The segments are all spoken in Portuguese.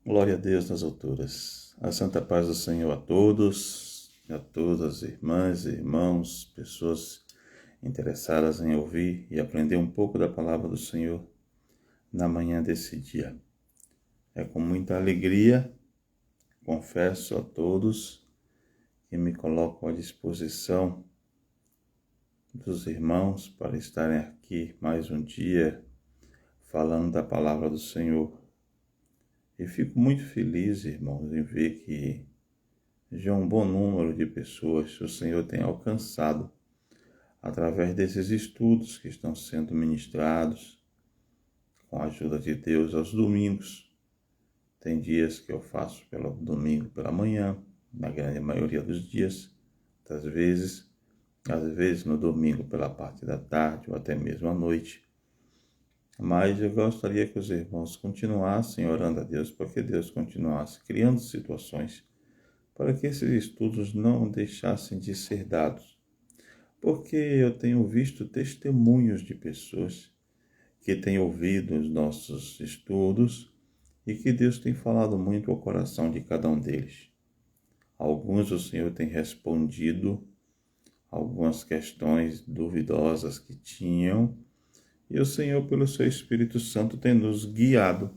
Glória a Deus nas alturas. A santa paz do Senhor a todos, e a todas, irmãs e irmãos, pessoas interessadas em ouvir e aprender um pouco da palavra do Senhor na manhã desse dia. É com muita alegria, confesso a todos, que me coloco à disposição dos irmãos para estarem aqui mais um dia falando da palavra do Senhor. E fico muito feliz, irmãos, em ver que já um bom número de pessoas o Senhor tem alcançado através desses estudos que estão sendo ministrados com a ajuda de Deus aos domingos. Tem dias que eu faço pelo domingo pela manhã, na grande maioria dos dias, às vezes no domingo pela parte da tarde ou até mesmo à noite. Mas eu gostaria que os irmãos continuassem orando a Deus para que Deus continuasse criando situações para que esses estudos não deixassem de ser dados. Porque eu tenho visto testemunhos de pessoas que têm ouvido os nossos estudos e que Deus tem falado muito ao coração de cada um deles. Alguns o Senhor tem respondido algumas questões duvidosas que tinham, e o Senhor, pelo seu Espírito Santo, tem nos guiado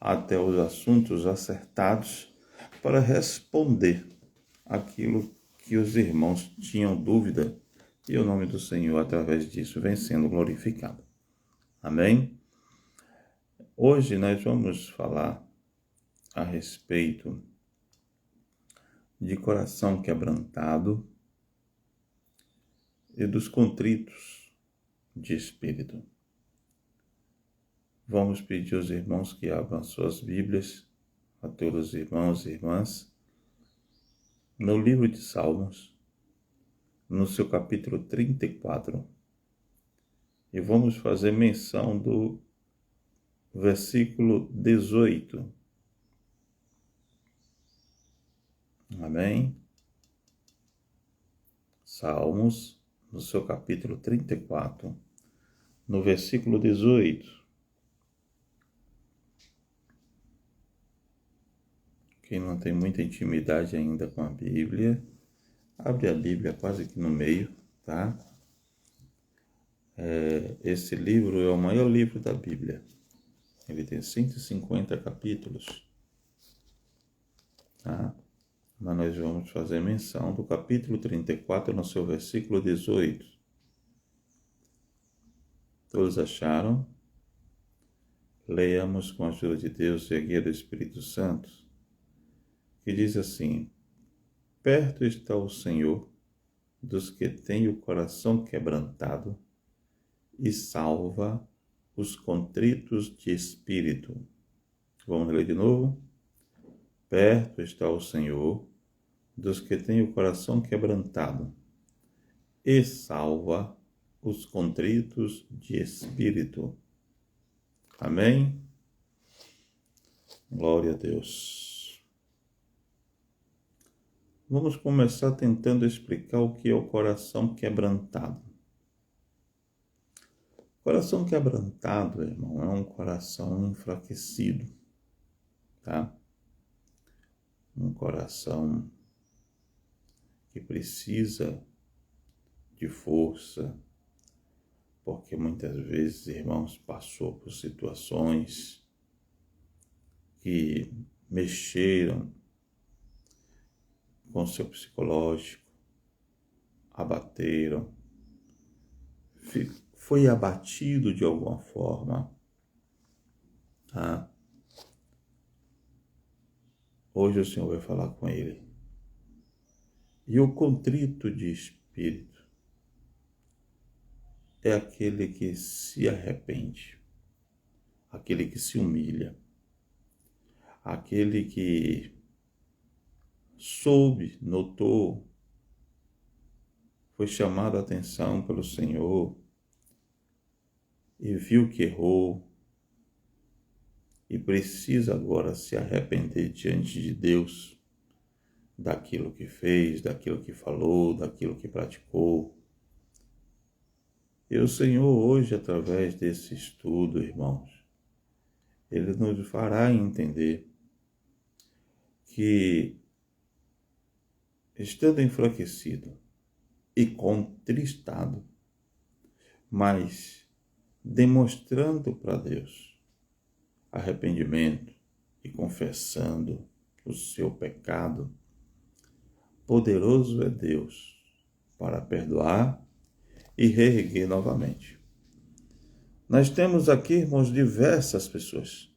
até os assuntos acertados para responder aquilo que os irmãos tinham dúvida, e o nome do Senhor, através disso, vem sendo glorificado. Amém? Hoje nós vamos falar a respeito de coração quebrantado e dos contritos de espírito. Vamos pedir aos irmãos que abram suas Bíblias, a todos os irmãos e irmãs, no livro de Salmos, no seu capítulo 34, e vamos fazer menção do versículo 18. Amém? Salmos, no seu capítulo 34, no versículo 18. Quem não tem muita intimidade ainda com a Bíblia, abre a Bíblia quase que no meio, tá? Esse livro é o maior livro da Bíblia. Ele tem 150 capítulos, tá? Mas nós vamos fazer menção do capítulo 34 no seu versículo 18. Todos acharam? Leiamos com a ajuda de Deus e a guia do Espírito Santo, que diz assim: perto está o Senhor dos que têm o coração quebrantado e salva os contritos de espírito. Vamos ler de novo? Perto está o Senhor dos que têm o coração quebrantado e salva os contritos de espírito. Amém? Glória a Deus. Vamos começar tentando explicar o que é o coração quebrantado. Coração quebrantado, irmão, é um coração enfraquecido, tá? Um coração que precisa de força, porque muitas vezes, irmãos, passou por situações que mexeram com seu psicológico, abateram, foi abatido de alguma forma, tá? Hoje o Senhor vai falar com ele. E o contrito de espírito é aquele que se arrepende, aquele que se humilha, aquele que soube, notou, foi chamado a atenção pelo Senhor e viu que errou e precisa agora se arrepender diante de Deus daquilo que fez, daquilo que falou, daquilo que praticou. E o Senhor hoje, através desse estudo, irmãos, Ele nos fará entender que, estando enfraquecido e contristado, mas demonstrando para Deus arrependimento e confessando o seu pecado, poderoso é Deus para perdoar e reerguer novamente. Nós temos aqui, irmãos, diversas pessoas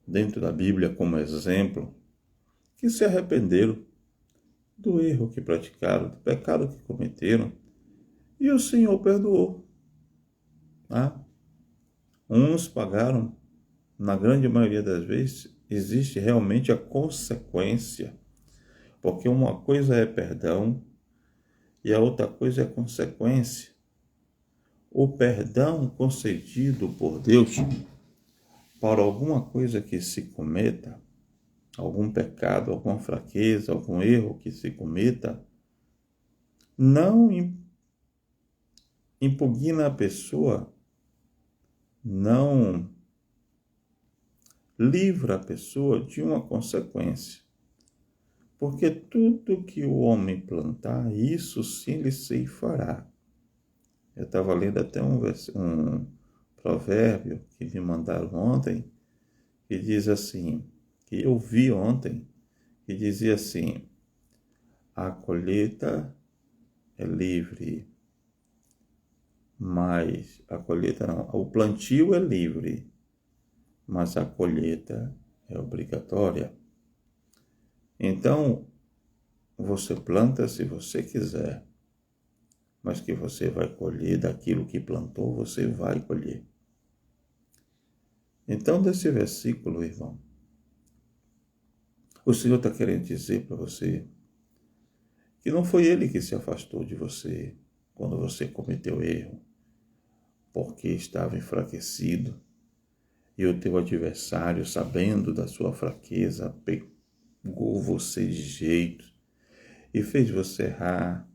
dentro da Bíblia como exemplo que se arrependeram do erro que praticaram, do pecado que cometeram, e o Senhor perdoou. Tá? Uns pagaram, na grande maioria das vezes, existe realmente a consequência, porque uma coisa é perdão e a outra coisa é consequência. O perdão concedido por Deus para alguma coisa que se cometa, algum pecado, alguma fraqueza, algum erro que se cometa, não impugna a pessoa, não livra a pessoa de uma consequência. Porque tudo que o homem plantar, isso sim lhe ceifará. Eu estava lendo até um provérbio que me mandaram ontem, que diz assim, que eu vi ontem, que dizia assim: a colheita é livre, mas a colheita não, o plantio é livre, mas a colheita é obrigatória. Então, você planta se você quiser, mas que você vai colher daquilo que plantou, você vai colher. Então, desse versículo, irmão, o Senhor está querendo dizer para você que não foi Ele que se afastou de você quando você cometeu erro, porque estava enfraquecido, e o teu adversário, sabendo da sua fraqueza, pegou você de jeito e fez você errar,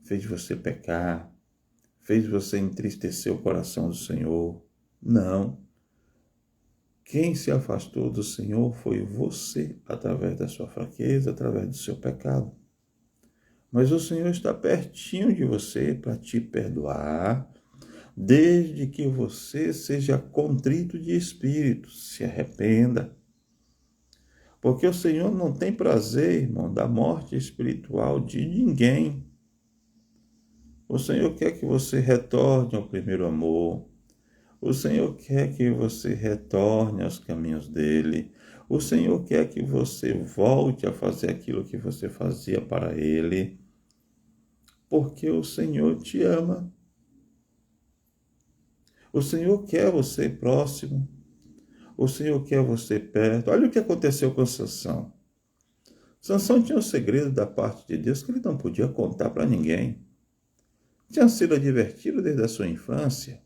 fez você pecar, fez você entristecer o coração do Senhor. Não. Quem se afastou do Senhor foi você, através da sua fraqueza, através do seu pecado. Mas o Senhor está pertinho de você para te perdoar, desde que você seja contrito de espírito, se arrependa. Porque o Senhor não tem prazer, irmão, da morte espiritual de ninguém. O Senhor quer que você retorne ao primeiro amor. O Senhor quer que você retorne aos caminhos dele. O Senhor quer que você volte a fazer aquilo que você fazia para ele. Porque o Senhor te ama. O Senhor quer você próximo. O Senhor quer você perto. Olha o que aconteceu com Sansão. Sansão tinha um segredo da parte de Deus que ele não podia contar para ninguém. Tinha sido advertido desde a sua infância.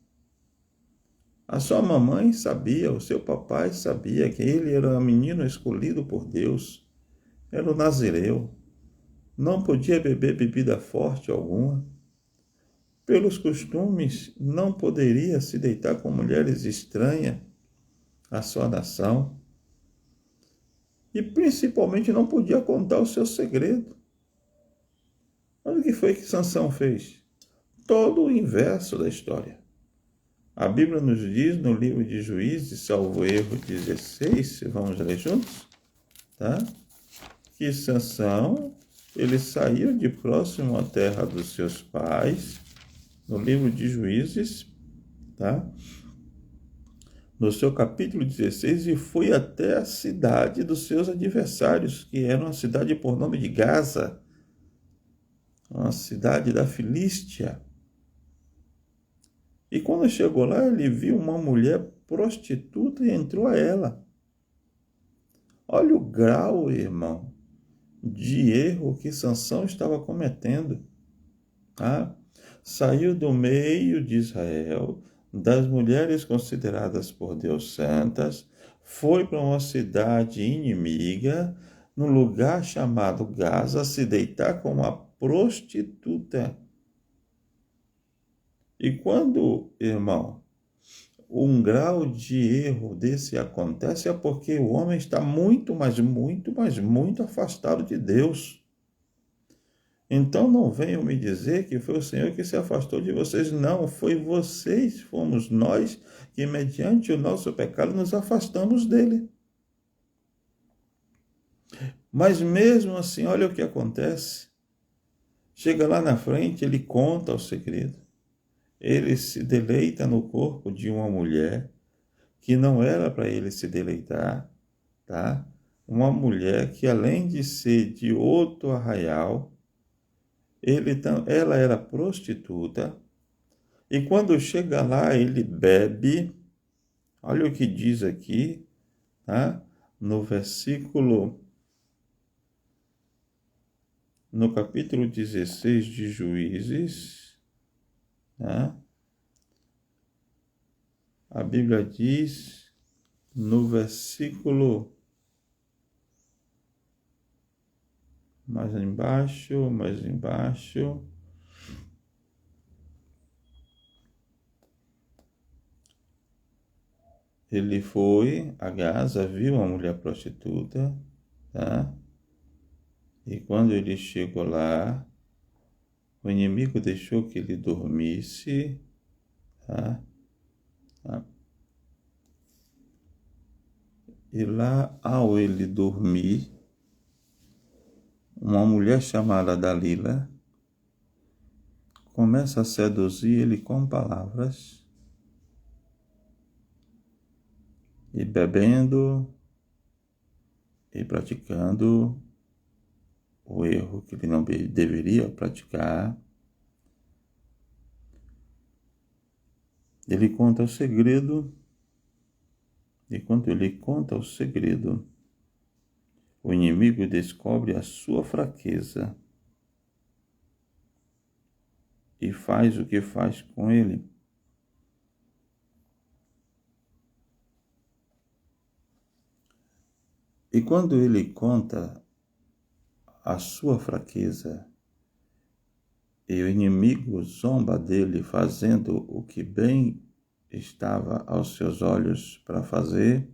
A sua mamãe sabia, o seu papai sabia que ele era um menino escolhido por Deus. Era o nazireu. Não podia beber bebida forte alguma. Pelos costumes, não poderia se deitar com mulheres estranhas à sua nação. E principalmente não podia contar o seu segredo. Olha o que foi que Sansão fez. Todo o inverso da história. A Bíblia nos diz no livro de Juízes, salvo erro 16, vamos ler juntos, tá? Que Sansão, ele saiu de próximo à terra dos seus pais, no livro de Juízes, tá? No seu capítulo 16, e foi até a cidade dos seus adversários, que era uma cidade por nome de Gaza, uma cidade da Filístia. E quando chegou lá, ele viu uma mulher prostituta e entrou a ela. Olha o grau, irmão, de erro que Sansão estava cometendo. Tá? Saiu do meio de Israel, das mulheres consideradas por Deus santas, foi para uma cidade inimiga, num lugar chamado Gaza, se deitar com uma prostituta. E quando, irmão, um grau de erro desse acontece é porque o homem está muito, mas muito, mas muito afastado de Deus. Então não venham me dizer que foi o Senhor que se afastou de vocês. Não, foi vocês, fomos nós que, mediante o nosso pecado, nos afastamos dele. Mas mesmo assim, olha o que acontece. Chega lá na frente, ele conta o segredo. Ele se deleita no corpo de uma mulher que não era para ele se deleitar, tá? Uma mulher que, além de ser de outro arraial, ela era prostituta, e quando chega lá, ele bebe. Olha o que diz aqui, tá? No capítulo 16 de Juízes, tá? A Bíblia diz, no versículo mais embaixo, ele foi a Gaza, viu uma mulher prostituta, tá? E quando ele chegou lá, o inimigo deixou que ele dormisse, tá? E lá, ao ele dormir, uma mulher chamada Dalila começa a seduzir ele com palavras, e bebendo e praticando o erro que ele não deveria praticar. Ele conta o segredo, e quando ele conta o segredo, o inimigo descobre a sua fraqueza e faz o que faz com ele. E quando ele conta a sua fraqueza e o inimigo zomba dele fazendo o que bem estava aos seus olhos para fazer,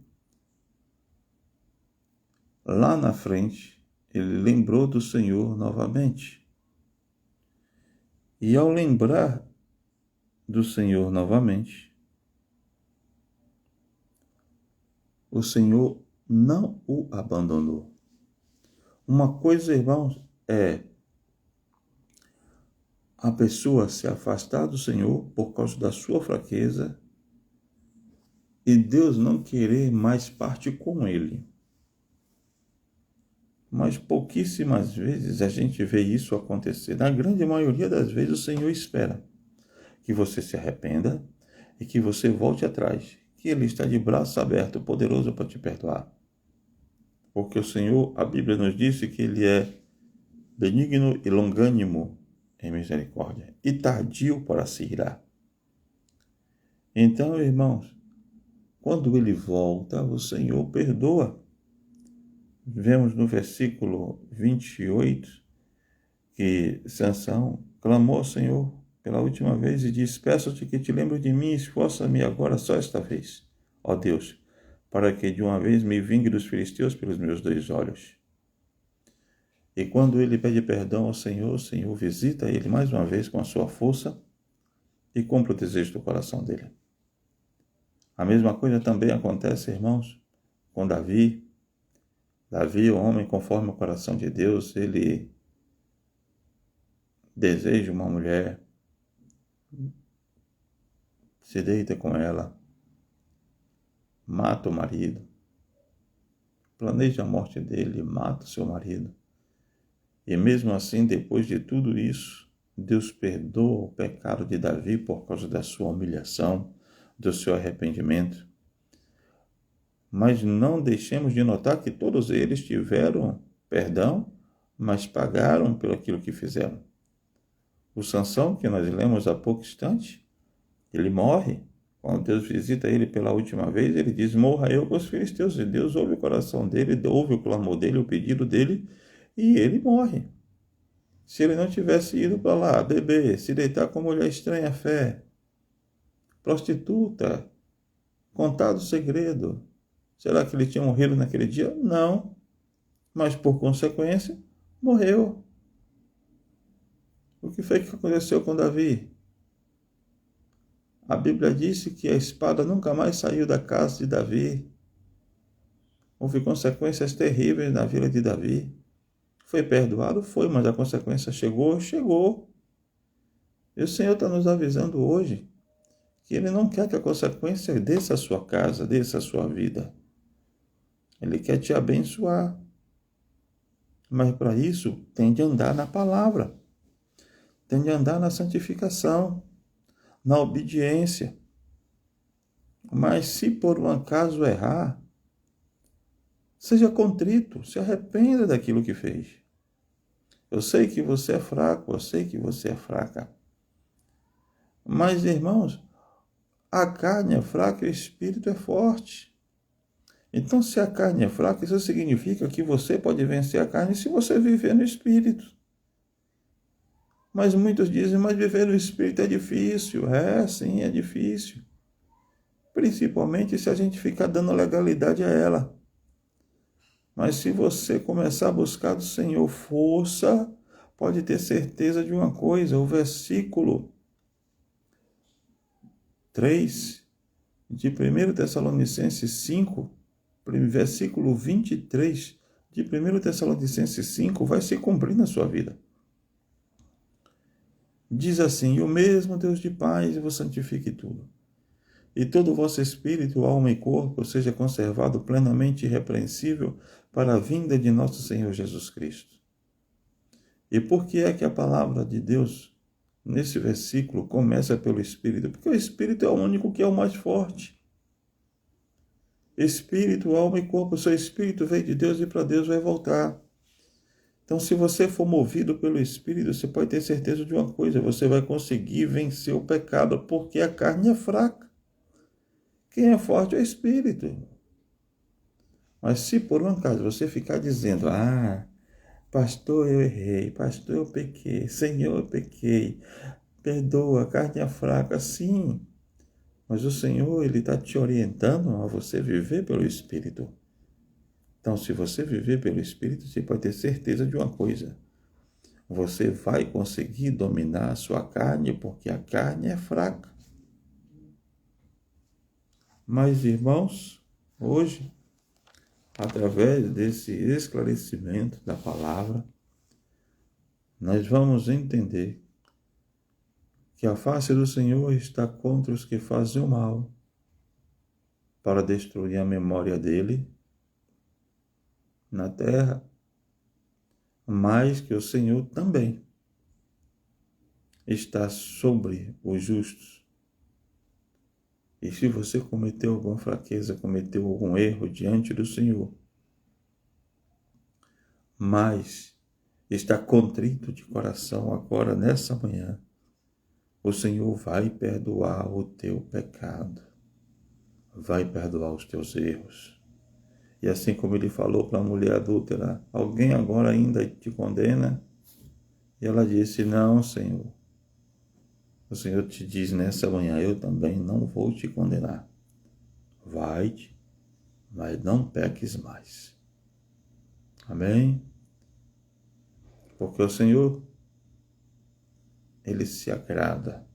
lá na frente ele lembrou do Senhor novamente. E ao lembrar do Senhor novamente, o Senhor não o abandonou. Uma coisa, irmãos, é a pessoa se afastar do Senhor por causa da sua fraqueza e Deus não querer mais parte com ele. Mas pouquíssimas vezes a gente vê isso acontecer. Na grande maioria das vezes o Senhor espera que você se arrependa e que você volte atrás, que Ele está de braço aberto, poderoso para te perdoar. Porque o Senhor, a Bíblia nos disse que Ele é benigno e longânimo em misericórdia e tardio para se irar. Então, irmãos, quando Ele volta, o Senhor perdoa. Vemos no versículo 28 que Sansão clamou ao Senhor pela última vez e disse: peço-te que te lembre de mim, esforça-me agora só esta vez, ó Deus, para que de uma vez me vingue dos filisteus pelos meus 2 olhos. E quando ele pede perdão ao Senhor, o Senhor visita ele mais uma vez com a sua força e cumpre o desejo do coração dele. A mesma coisa também acontece, irmãos, com Davi. Davi, o homem conforme o coração de Deus, ele deseja uma mulher, se deita com ela, mata o marido, planeja a morte dele, mata o seu marido. E mesmo assim, depois de tudo isso, Deus perdoa o pecado de Davi por causa da sua humilhação, do seu arrependimento. Mas não deixemos de notar que todos eles tiveram perdão, mas pagaram pelo aquilo que fizeram. O Sansão, que nós lemos há pouco instante, ele morre. Quando Deus visita ele pela última vez, ele diz: morra eu com os filisteus. E Deus ouve o coração dele, ouve o clamor dele, o pedido dele, e ele morre. Se ele não tivesse ido para lá beber, se deitar com mulher estranha fé, prostituta, contado o segredo. Será que ele tinha morrido naquele dia? Não. Mas por consequência, morreu. O que foi que aconteceu com Davi? A Bíblia disse que a espada nunca mais saiu da casa de Davi. Houve consequências terríveis na vida de Davi. Foi perdoado? Foi, mas a consequência chegou? Chegou. E o Senhor está nos avisando hoje que Ele não quer que a consequência desça a sua casa, desça a sua vida. Ele quer te abençoar. Mas para isso, tem de andar na palavra. Tem de andar na santificação, na obediência. Mas se por um acaso errar, seja contrito, se arrependa daquilo que fez. Eu sei que você é fraco, eu sei que você é fraca. Mas, irmãos, a carne é fraca e o espírito é forte. Então, se a carne é fraca, isso significa que você pode vencer a carne se você viver no espírito. Mas muitos dizem, mas viver no espírito é difícil. É, sim, é difícil. Principalmente se a gente ficar dando legalidade a ela. Mas se você começar a buscar do Senhor força, pode ter certeza de uma coisa, o versículo 3 de 1 Tessalonicenses 5, versículo 23 de 1 Tessalonicenses 5 vai se cumprir na sua vida. Diz assim, e o mesmo Deus de paz vos santifique tudo. E todo o vosso espírito, alma e corpo seja conservado plenamente irrepreensível para a vinda de nosso Senhor Jesus Cristo. E por que é que a palavra de Deus, nesse versículo, começa pelo Espírito? Porque o Espírito é o único que é o mais forte. Espírito, alma e corpo, o seu Espírito veio de Deus e para Deus vai voltar. Então, se você for movido pelo Espírito, você pode ter certeza de uma coisa, você vai conseguir vencer o pecado, porque a carne é fraca. Quem é forte é o Espírito. Mas se por um acaso você ficar dizendo, pastor, eu errei, pastor, eu pequei, Senhor, eu pequei, perdoa, a carne é fraca, sim. Mas o Senhor, Ele está te orientando a você viver pelo Espírito. Então, se você viver pelo Espírito, você pode ter certeza de uma coisa. Você vai conseguir dominar a sua carne, porque a carne é fraca. Mas, irmãos, hoje, através desse esclarecimento da palavra, nós vamos entender que a face do Senhor está contra os que fazem o mal, para destruir a memória dele na terra, mas que o Senhor também está sobre os justos. E se você cometeu alguma fraqueza, cometeu algum erro diante do Senhor, mas está contrito de coração agora, nessa manhã, o Senhor vai perdoar o teu pecado, vai perdoar os teus erros. E assim como ele falou para a mulher adúltera, alguém agora ainda te condena? E ela disse, não, Senhor. O Senhor te diz nessa manhã, eu também não vou te condenar. Vai-te, mas não peques mais. Amém? Porque o Senhor, Ele se agrada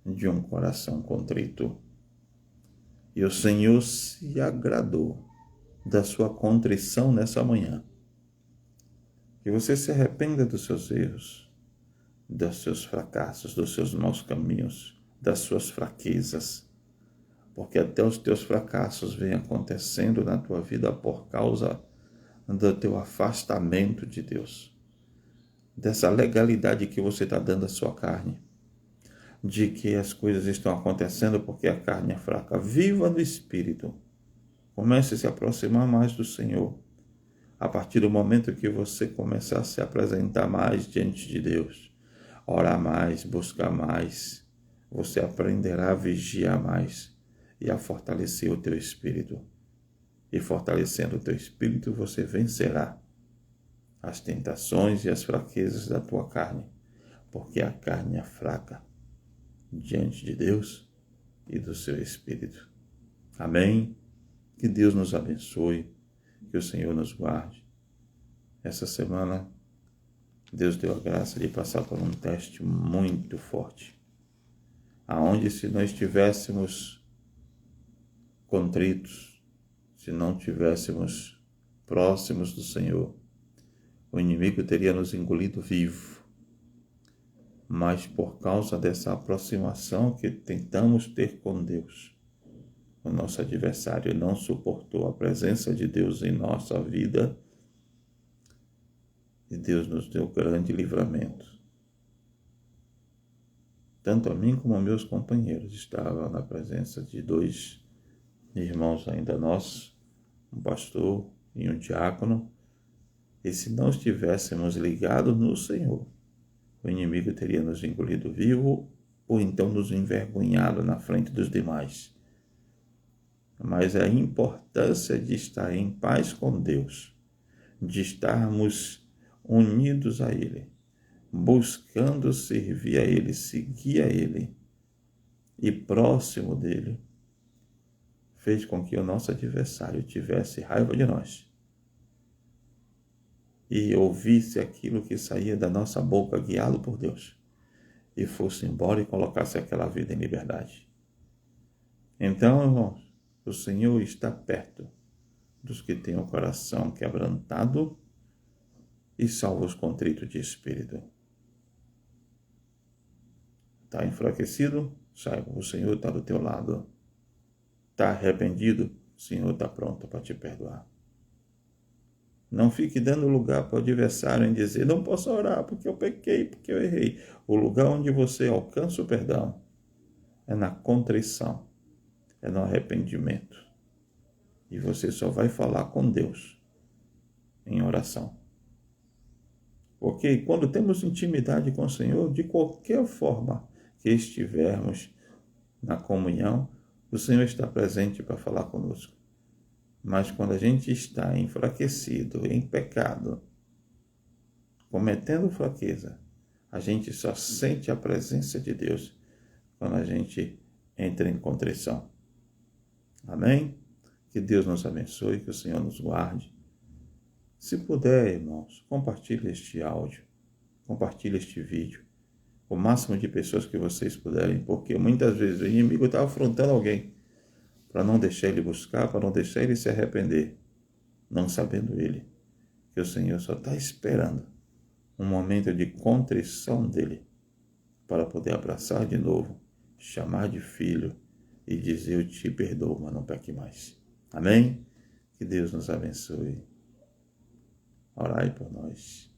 de um coração contrito. E o Senhor se agradou da sua contrição nessa manhã. Que você se arrependa dos seus erros, dos seus fracassos, dos seus maus caminhos, das suas fraquezas, porque até os teus fracassos vêm acontecendo na tua vida por causa do teu afastamento de Deus, dessa legalidade que você está dando à sua carne, de que as coisas estão acontecendo porque a carne é fraca. Viva no Espírito, comece a se aproximar mais do Senhor. A partir do momento que você começar a se apresentar mais diante de Deus, orar mais, buscar mais, você aprenderá a vigiar mais e a fortalecer o teu espírito. E fortalecendo o teu espírito, você vencerá as tentações e as fraquezas da tua carne, porque a carne é fraca diante de Deus e do seu espírito. Amém? Que Deus nos abençoe, que o Senhor nos guarde. Essa semana, Deus deu a graça de passar por um teste muito forte, aonde se nós estivéssemos contritos, se não estivéssemos próximos do Senhor, o inimigo teria nos engolido vivo. Mas por causa dessa aproximação que tentamos ter com Deus, o nosso adversário não suportou a presença de Deus em nossa vida e Deus nos deu grande livramento. Tanto a mim como a meus companheiros estavam na presença de dois irmãos ainda nossos, um pastor e um diácono, e se não estivéssemos ligados no Senhor, o inimigo teria nos engolido vivo ou então nos envergonhado na frente dos demais. Mas a importância de estar em paz com Deus, de estarmos unidos a Ele, buscando servir a Ele, seguir a Ele e próximo dEle, fez com que o nosso adversário tivesse raiva de nós e ouvisse aquilo que saía da nossa boca, guiado por Deus, e fosse embora e colocasse aquela vida em liberdade. Então, irmãos, o Senhor está perto dos que têm o coração quebrantado e salva os contritos de espírito. Está enfraquecido? Saiba, o Senhor está do teu lado. Está arrependido? O Senhor está pronto para te perdoar. Não fique dando lugar para o adversário em dizer, não posso orar porque eu pequei, porque eu errei. O lugar onde você alcança o perdão é na contrição, é no arrependimento. E você só vai falar com Deus em oração. Porque quando temos intimidade com o Senhor, de qualquer forma que estivermos na comunhão, o Senhor está presente para falar conosco. Mas quando a gente está enfraquecido, em pecado, cometendo fraqueza, a gente só sente a presença de Deus quando a gente entra em contrição. Amém? Que Deus nos abençoe, que o Senhor nos guarde. Se puder, irmãos, compartilhe este áudio, compartilhe este vídeo, o máximo de pessoas que vocês puderem, porque muitas vezes o inimigo está afrontando alguém para não deixar ele buscar, para não deixar ele se arrepender, não sabendo ele que o Senhor só está esperando um momento de contrição dele para poder abraçar de novo, chamar de filho e dizer, eu te perdoo, mas não peque mais. Amém? Que Deus nos abençoe. Orai por nós.